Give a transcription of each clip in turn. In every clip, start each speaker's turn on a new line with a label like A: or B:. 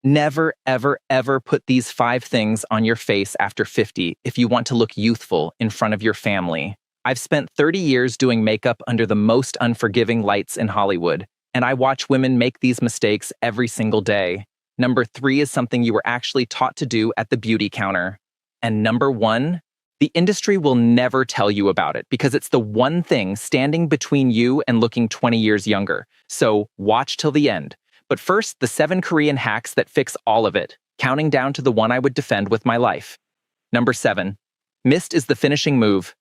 A: Never, ever, ever put these 5 things on your face after 50 if you want to look youthful in front of your family. I've spent 30 years doing makeup under the most unforgiving lights in Hollywood, and I watch women make these mistakes every single day. Number 3 is something you were actually taught to do at the beauty counter. And number 1, the industry will never tell you about it because it's the one thing standing between you and looking 20 years younger. So watch till the end. But first, the 7 Korean hacks that fix all of it, counting down to the one I would defend with my life. Number 7, mist is the finishing move.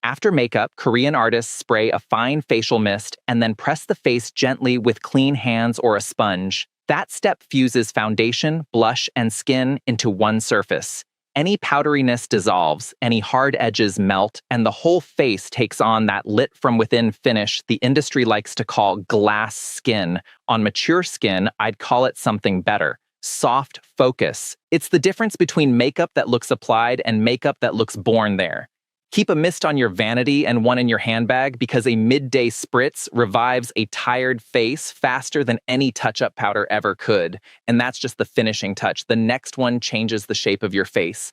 A: After makeup, Korean artists spray a fine facial mist and then press the face gently with clean hands or a sponge. That step fuses foundation, blush, and skin into one surface. Any powderiness dissolves, any hard edges melt, and the whole face takes on that lit from within finish the industry likes to call glass skin. On mature skin, I'd call it something better. Soft focus. It's the difference between makeup that looks applied and makeup that looks born there. Keep a mist on your vanity and one in your handbag because a midday spritz revives a tired face faster than any touch-up powder ever could. And that's just the finishing touch. The next one changes the shape of your face.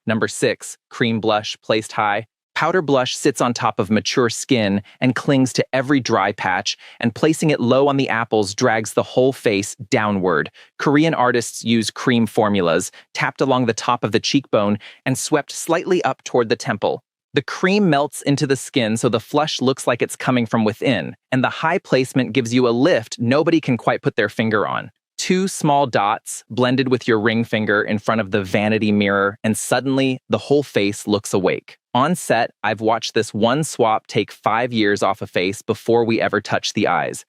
A: Number 6, cream blush placed high. Powder blush sits on top of mature skin and clings to every dry patch, and placing it low on the apples drags the whole face downward. Korean artists use cream formulas, tapped along the top of the cheekbone and swept slightly up toward the temple. The cream melts into the skin so the flush looks like it's coming from within, and the high placement gives you a lift nobody can quite put their finger on. 2 small dots blended with your ring finger in front of the vanity mirror, and suddenly the whole face looks awake. On set, I've watched this one swap take 5 years off a face before we ever touch the eyes.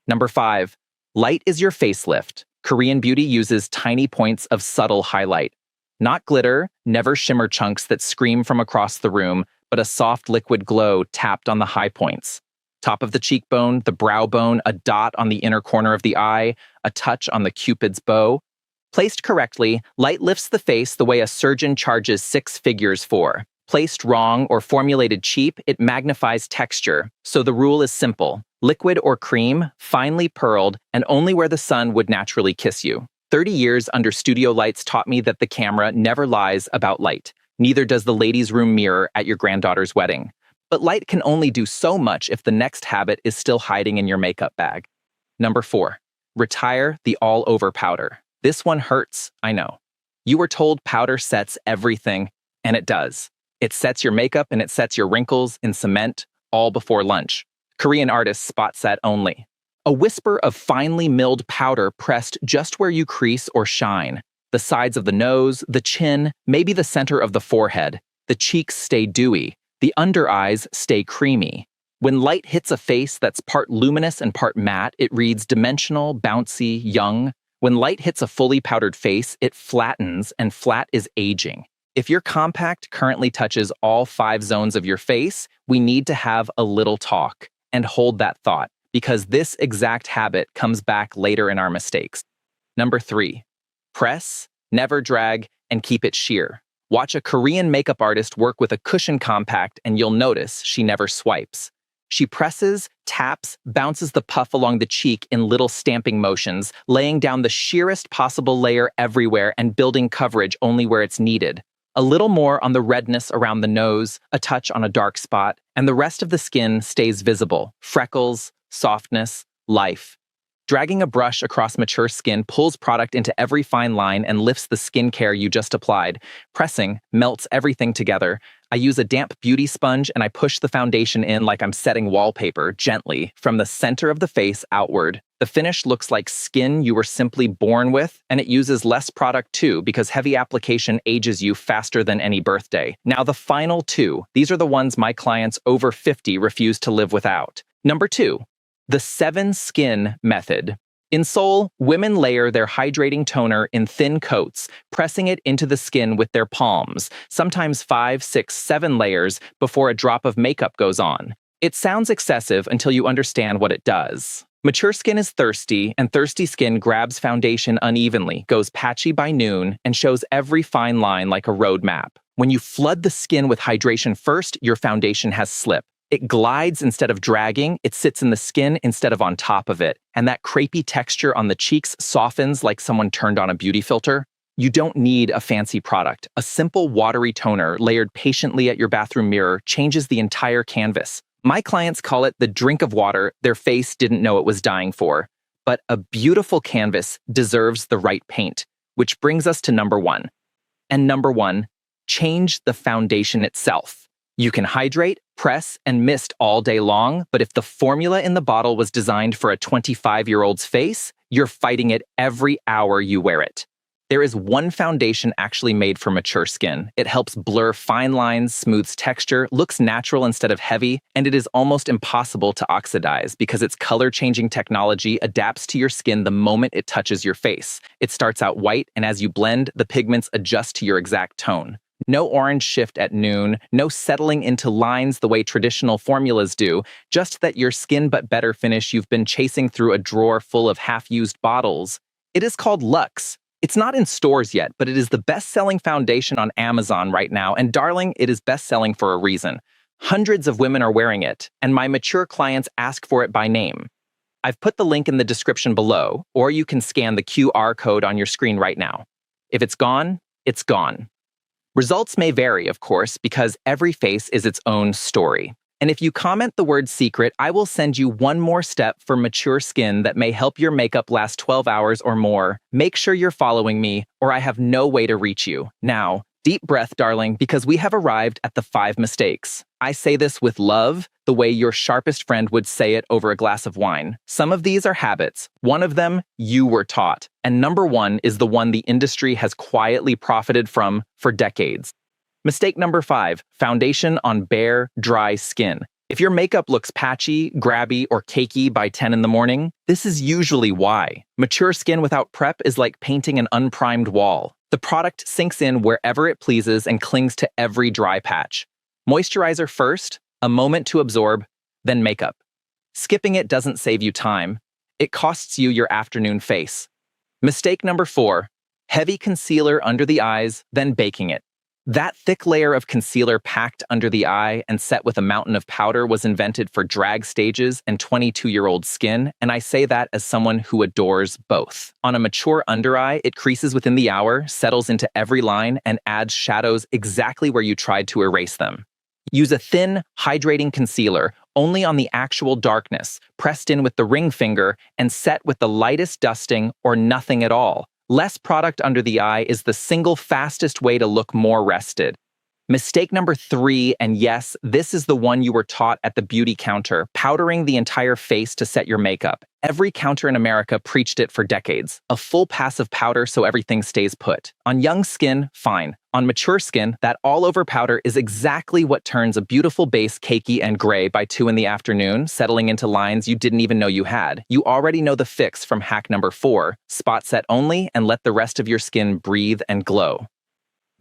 A: Number 5, light is your facelift. Korean beauty uses tiny points of subtle highlight. Not glitter, never shimmer chunks that scream from across the room, but a soft liquid glow tapped on the high points. Top of the cheekbone, the brow bone, a dot on the inner corner of the eye, a touch on the cupid's bow. Placed correctly, light lifts the face the way a surgeon charges 6 figures for. Placed wrong or formulated cheap, it magnifies texture. So the rule is simple. Liquid or cream, finely pearled, and only where the sun would naturally kiss you. 30 years under studio lights taught me that the camera never lies about light. Neither does the ladies' room mirror at your granddaughter's wedding. But light can only do so much if the next habit is still hiding in your makeup bag. Number 4, retire the all-over powder. This one hurts, I know. You were told powder sets everything, and it does. It sets your makeup and it sets your wrinkles in cement, all before lunch. Korean artists spot set only. A whisper of finely milled powder pressed just where you crease or shine. The sides of the nose, the chin, maybe the center of the forehead. The cheeks stay dewy. The under eyes stay creamy. When light hits a face that's part luminous and part matte, it reads dimensional, bouncy, young. When light hits a fully powdered face, it flattens, and flat is aging. If your compact currently touches all 5 zones of your face, we need to have a little talk. And hold that thought, because this exact habit comes back later in our mistakes. Number 3, press, never drag, and keep it sheer. Watch a Korean makeup artist work with a cushion compact and you'll notice she never swipes. She presses, taps, bounces the puff along the cheek in little stamping motions, laying down the sheerest possible layer everywhere and building coverage only where it's needed. A little more on the redness around the nose, a touch on a dark spot, and the rest of the skin stays visible. Freckles, softness, life. Dragging a brush across mature skin pulls product into every fine line and lifts the skincare you just applied. Pressing melts everything together. I use a damp beauty sponge and I push the foundation in like I'm setting wallpaper, gently, from the center of the face outward. The finish looks like skin you were simply born with, and it uses less product too because heavy application ages you faster than any birthday. Now the final 2, these are the ones my clients over 50 refuse to live without. Number 2, the 7 skin method. In Seoul, women layer their hydrating toner in thin coats, pressing it into the skin with their palms, sometimes 5, 6, 7 layers before a drop of makeup goes on. It sounds excessive until you understand what it does. Mature skin is thirsty, and thirsty skin grabs foundation unevenly, goes patchy by noon, and shows every fine line like a road map. When you flood the skin with hydration first, your foundation has slip. It glides instead of dragging, it sits in the skin instead of on top of it, and that crepey texture on the cheeks softens like someone turned on a beauty filter. You don't need a fancy product. A simple watery toner layered patiently at your bathroom mirror changes the entire canvas. My clients call it the drink of water their face didn't know it was dying for. But a beautiful canvas deserves the right paint, which brings us to number one. And number one, change the foundation itself. You can hydrate, press, and mist all day long, but if the formula in the bottle was designed for a 25-year-old's face, you're fighting it every hour you wear it. There is one foundation actually made for mature skin. It helps blur fine lines, smooths texture, looks natural instead of heavy, and it is almost impossible to oxidize because its color-changing technology adapts to your skin the moment it touches your face. It starts out white, and as you blend, the pigments adjust to your exact tone. No orange shift at noon, no settling into lines the way traditional formulas do, just that your skin but better finish you've been chasing through a drawer full of half-used bottles. It is called Luxe. It's not in stores yet, but it is the best-selling foundation on Amazon right now, and darling, it is best-selling for a reason. Hundreds of women are wearing it, and my mature clients ask for it by name. I've put the link in the description below, or you can scan the QR code on your screen right now. If it's gone, it's gone. Results may vary, of course, because every face is its own story. And if you comment the word secret, I will send you one more step for mature skin that may help your makeup last 12 hours or more. Make sure you're following me, or I have no way to reach you. Now, deep breath, darling, because we have arrived at the 5 mistakes. I say this with love, the way your sharpest friend would say it over a glass of wine. Some of these are habits. One of them, you were taught. And number one is the one the industry has quietly profited from for decades. Mistake number 5, foundation on bare, dry skin. If your makeup looks patchy, grabby, or cakey by 10 in the morning, this is usually why. Mature skin without prep is like painting an unprimed wall. The product sinks in wherever it pleases and clings to every dry patch. Moisturizer first, a moment to absorb, then makeup. Skipping it doesn't save you time. It costs you your afternoon face. Mistake number 4, heavy concealer under the eyes, then baking it. That thick layer of concealer packed under the eye and set with a mountain of powder was invented for drag stages and 22-year-old skin, and I say that as someone who adores both. On a mature under eye, it creases within the hour, settles into every line, and adds shadows exactly where you tried to erase them. Use a thin, hydrating concealer, only on the actual darkness, pressed in with the ring finger, and set with the lightest dusting or nothing at all. Less product under the eye is the single fastest way to look more rested. Mistake number 3, and yes, this is the one you were taught at the beauty counter, powdering the entire face to set your makeup. Every counter in America preached it for decades. A full pass of powder so everything stays put. On young skin, fine. On mature skin, that all-over powder is exactly what turns a beautiful base cakey and gray by 2 in the afternoon, settling into lines you didn't even know you had. You already know the fix from hack number 4, spot set only and let the rest of your skin breathe and glow.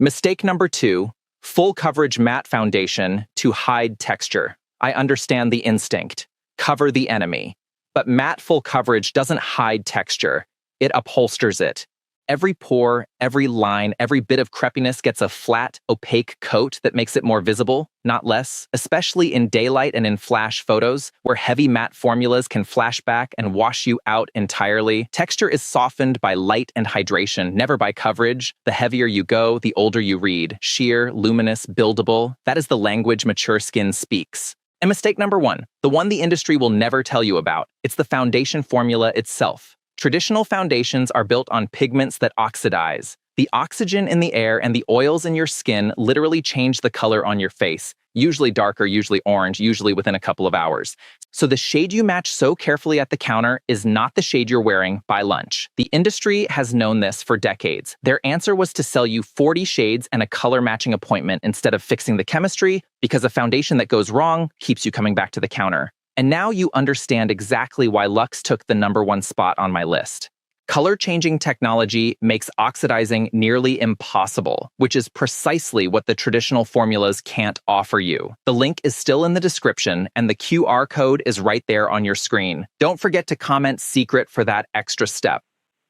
A: Mistake number 2, full coverage matte foundation to hide texture. I understand the instinct. Cover the enemy. But matte full coverage doesn't hide texture. It upholsters it. Every pore, every line, every bit of crepiness gets a flat, opaque coat that makes it more visible, not less, especially in daylight and in flash photos, where heavy matte formulas can flash back and wash you out entirely. Texture is softened by light and hydration, never by coverage. The heavier you go, the older you read. Sheer, luminous, buildable. That is the language mature skin speaks. And mistake number 1, the one the industry will never tell you about. It's the foundation formula itself. Traditional foundations are built on pigments that oxidize. The oxygen in the air and the oils in your skin literally change the color on your face, usually darker, usually orange, usually within a couple of hours. So the shade you match so carefully at the counter is not the shade you're wearing by lunch. The industry has known this for decades. Their answer was to sell you 40 shades and a color matching appointment instead of fixing the chemistry, because a foundation that goes wrong keeps you coming back to the counter. And now you understand exactly why Luxe took the number 1 spot on my list. Color-changing technology makes oxidizing nearly impossible, which is precisely what the traditional formulas can't offer you. The link is still in the description, and the QR code is right there on your screen. Don't forget to comment secret for that extra step.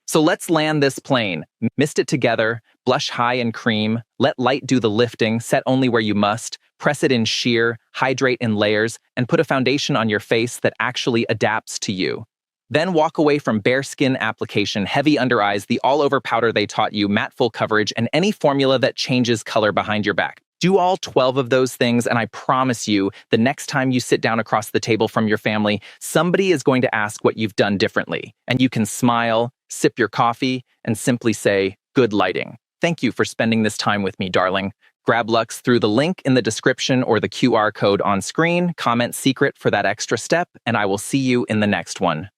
A: So let's land this plane. Mist it together, blush high in cream, let light do the lifting, set only where you must, Press it in sheer, hydrate in layers, and put a foundation on your face that actually adapts to you. Then walk away from bare skin application, heavy under eyes, the all-over powder they taught you, matte full coverage, and any formula that changes color behind your back. Do all 12 of those things, and I promise you, the next time you sit down across the table from your family, somebody is going to ask what you've done differently. And you can smile, sip your coffee, and simply say, "Good lighting. Thank you for spending this time with me, darling." Grab Luxe through the link in the description or the QR code on screen, comment secret for that extra step, and I will see you in the next one.